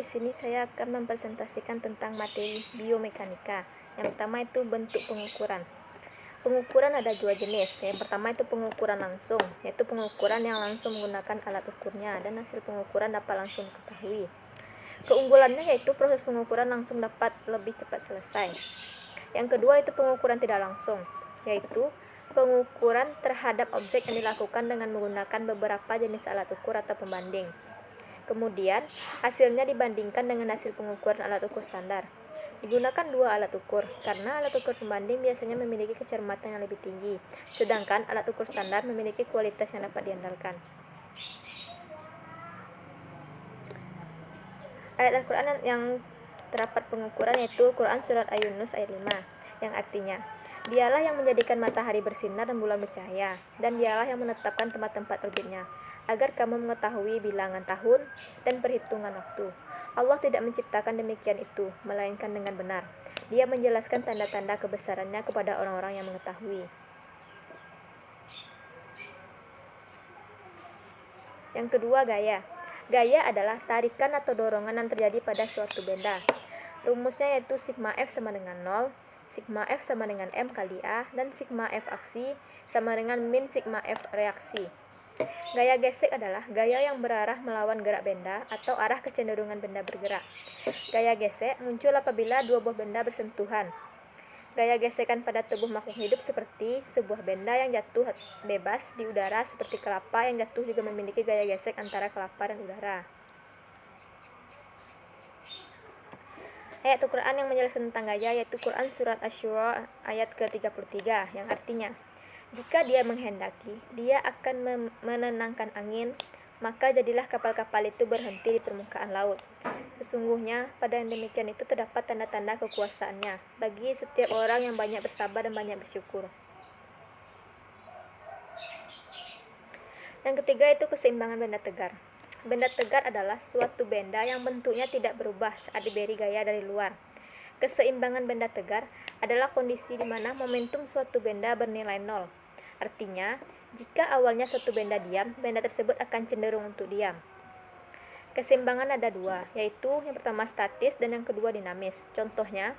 sini saya akan mempresentasikan tentang materi biomekanika. Yang pertama itu bentuk pengukuran. Pengukuran ada dua jenis. Yang pertama itu pengukuran langsung, yaitu pengukuran yang langsung menggunakan alat ukurnya dan hasil pengukuran dapat langsung diketahui. Keunggulannya yaitu proses pengukuran langsung dapat lebih cepat selesai. Yang kedua itu pengukuran tidak langsung, yaitu pengukuran terhadap objek yang dilakukan dengan menggunakan beberapa jenis alat ukur atau pembanding. Kemudian, hasilnya dibandingkan dengan hasil pengukuran alat ukur standar. Digunakan dua alat ukur, karena alat ukur pembanding biasanya memiliki kecermatan yang lebih tinggi, sedangkan alat ukur standar memiliki kualitas yang dapat diandalkan. Ayat Al-Quran yang terdapat pengukuran yaitu Quran Surat Al-Yunus ayat 5, yang artinya, Dialah yang menjadikan matahari bersinar dan bulan bercahaya, dan Dialah yang menetapkan tempat-tempat orbitnya, agar kamu mengetahui bilangan tahun dan perhitungan waktu. Allah tidak menciptakan demikian itu, melainkan dengan benar. Dia menjelaskan tanda-tanda kebesarannya kepada orang-orang yang mengetahui. Yang kedua, gaya. Gaya adalah tarikan atau dorongan yang terjadi pada suatu benda. Rumusnya yaitu sigma F sama dengan 0, sigma F sama dengan M kali A, dan sigma F aksi sama dengan min sigma F reaksi. Gaya gesek adalah gaya yang berarah melawan gerak benda atau arah kecenderungan benda bergerak. Gaya gesek muncul apabila dua buah benda bersentuhan. Gaya gesekan pada tubuh makhluk hidup seperti sebuah benda yang jatuh bebas di udara seperti kelapa yang jatuh juga memiliki gaya gesek antara kelapa dan udara. Ayat Al-Quran yang menjelaskan tentang gaya yaitu Quran Surat Asy-Syura ayat ke-33 yang artinya, jika Dia menghendaki, Dia akan menenangkan angin, maka jadilah kapal-kapal itu berhenti di permukaan laut. Sesungguhnya pada yang demikian itu terdapat tanda-tanda kekuasaannya bagi setiap orang yang banyak bersabar dan banyak bersyukur. Yang ketiga itu keseimbangan benda tegar. Benda tegar adalah suatu benda yang bentuknya tidak berubah saat diberi gaya dari luar. Keseimbangan benda tegar adalah kondisi di mana momentum suatu benda bernilai 0. Artinya, jika awalnya suatu benda diam, benda tersebut akan cenderung untuk diam. Keseimbangan ada dua, yaitu yang pertama statis dan yang kedua dinamis. Contohnya,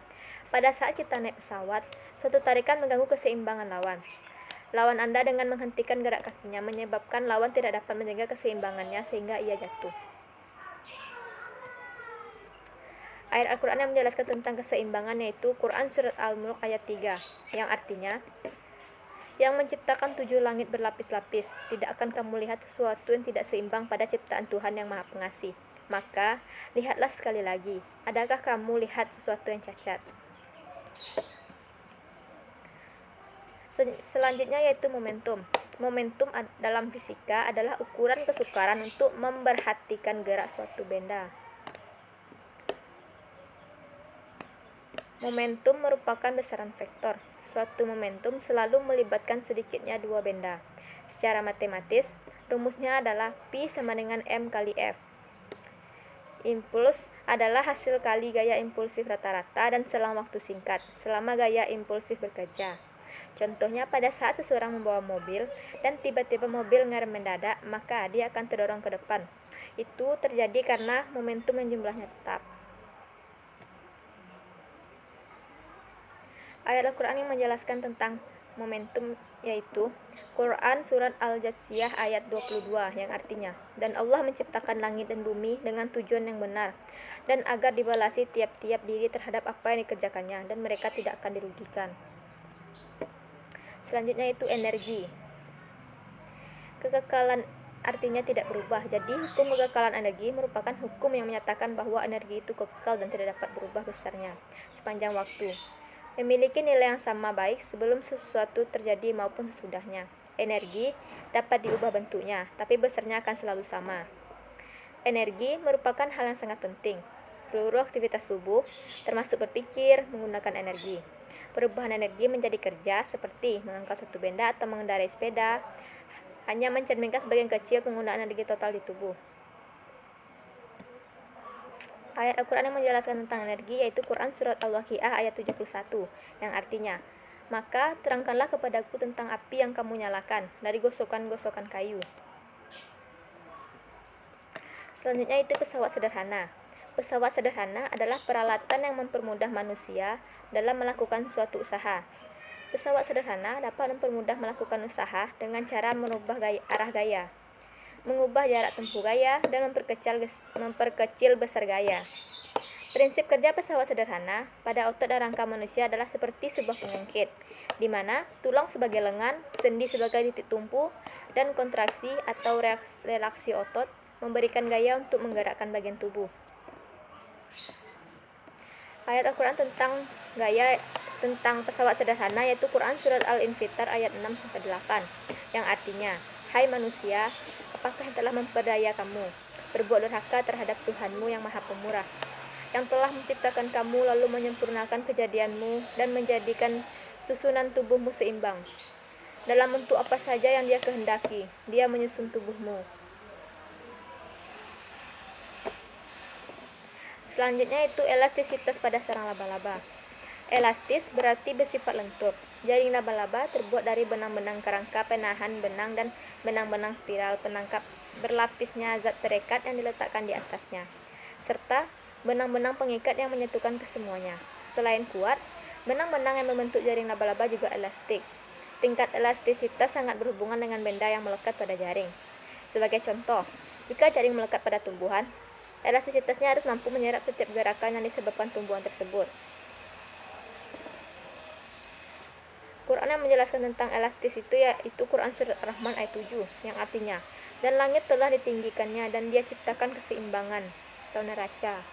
pada saat kita naik pesawat, suatu tarikan mengganggu keseimbangan lawan. Lawan Anda dengan menghentikan gerak kakinya menyebabkan lawan tidak dapat menjaga keseimbangannya sehingga ia jatuh. Ayat Al-Quran yang menjelaskan tentang keseimbangan yaitu Quran Surat Al-Mulk ayat 3, yang artinya, yang menciptakan 7 langit berlapis-lapis, tidak akan kamu lihat sesuatu yang tidak seimbang pada ciptaan Tuhan yang Maha Pengasih. Maka, lihatlah sekali lagi, adakah kamu lihat sesuatu yang cacat? Selanjutnya yaitu momentum. Momentum dalam fisika adalah ukuran kesukaran untuk memperhatikan gerak suatu benda. Momentum merupakan besaran vektor. Suatu momentum selalu melibatkan sedikitnya dua benda. Secara matematis, rumusnya adalah Pi sama dengan M kali F. Impuls adalah hasil kali gaya impulsif rata-rata dan selang waktu singkat, selama gaya impulsif bekerja. Contohnya pada saat seseorang membawa mobil dan tiba-tiba mobil ngerem mendadak, maka dia akan terdorong ke depan. Itu terjadi karena momentum yang jumlahnya tetap. Ayat Al-Quran yang menjelaskan tentang momentum yaitu Quran Surat Al-Jasiyah ayat 22 yang artinya, dan Allah menciptakan langit dan bumi dengan tujuan yang benar dan agar dibalasi tiap-tiap diri terhadap apa yang dikerjakannya dan mereka tidak akan dirugikan. Selanjutnya itu energi. Kekekalan artinya tidak berubah. Jadi hukum kekekalan energi merupakan hukum yang menyatakan bahwa energi itu kekal dan tidak dapat berubah besarnya sepanjang waktu. Memiliki nilai yang sama baik sebelum sesuatu terjadi maupun sesudahnya. Energi dapat diubah bentuknya, tapi besarnya akan selalu sama. Energi merupakan hal yang sangat penting. Seluruh aktivitas tubuh, termasuk berpikir, menggunakan energi. Perubahan energi menjadi kerja seperti mengangkat satu benda atau mengendarai sepeda hanya mencerminkan sebagian kecil penggunaan energi total di tubuh. Ayat Al-Quran yang menjelaskan tentang energi yaitu Quran Surat Al-Waqiah ayat 71 yang artinya, maka terangkanlah kepadaku tentang api yang kamu nyalakan dari gosokan-gosokan kayu. Selanjutnya itu pesawat sederhana. Pesawat sederhana adalah peralatan yang mempermudah manusia dalam melakukan suatu usaha. Pesawat sederhana dapat mempermudah melakukan usaha dengan cara merubah arah gaya, mengubah jarak tempuh gaya, dan memperkecil besar gaya. Prinsip kerja pesawat sederhana pada otot dan rangka manusia adalah seperti sebuah pengungkit, di mana tulang sebagai lengan, sendi sebagai titik tumpu, dan kontraksi atau relaksi otot memberikan gaya untuk menggerakkan bagian tubuh. Ayat Al-Quran tentang pesawat sederhana yaitu Quran Surat Al-Infitar ayat 6-8 yang artinya, hai manusia, apakah yang telah memperdaya kamu berbuat durhaka terhadap Tuhanmu yang maha pemurah, yang telah menciptakan kamu lalu menyempurnakan kejadianmu dan menjadikan susunan tubuhmu seimbang dalam bentuk apa saja yang dia kehendaki. Dia menyusun tubuhmu. Selanjutnya itu elastisitas pada sarang laba-laba. Elastis berarti bersifat lentur. Jaring laba-laba terbuat dari benang-benang kerangka penahan benang dan benang-benang spiral penangkap berlapisnya zat perekat yang diletakkan di atasnya, serta benang-benang pengikat yang menyatukan kesemuanya. Selain kuat, benang-benang yang membentuk jaring laba-laba juga elastik. Tingkat elastisitas sangat berhubungan dengan benda yang melekat pada jaring. Sebagai contoh, jika jaring melekat pada tumbuhan, elastisitasnya harus mampu menyerap setiap gerakan yang disebabkan tumbuhan tersebut. Quran yang menjelaskan tentang elastis itu yaitu Quran Surat Ar-Rahman ayat 7 yang artinya, dan langit telah ditinggikannya dan dia ciptakan keseimbangan atau neraca.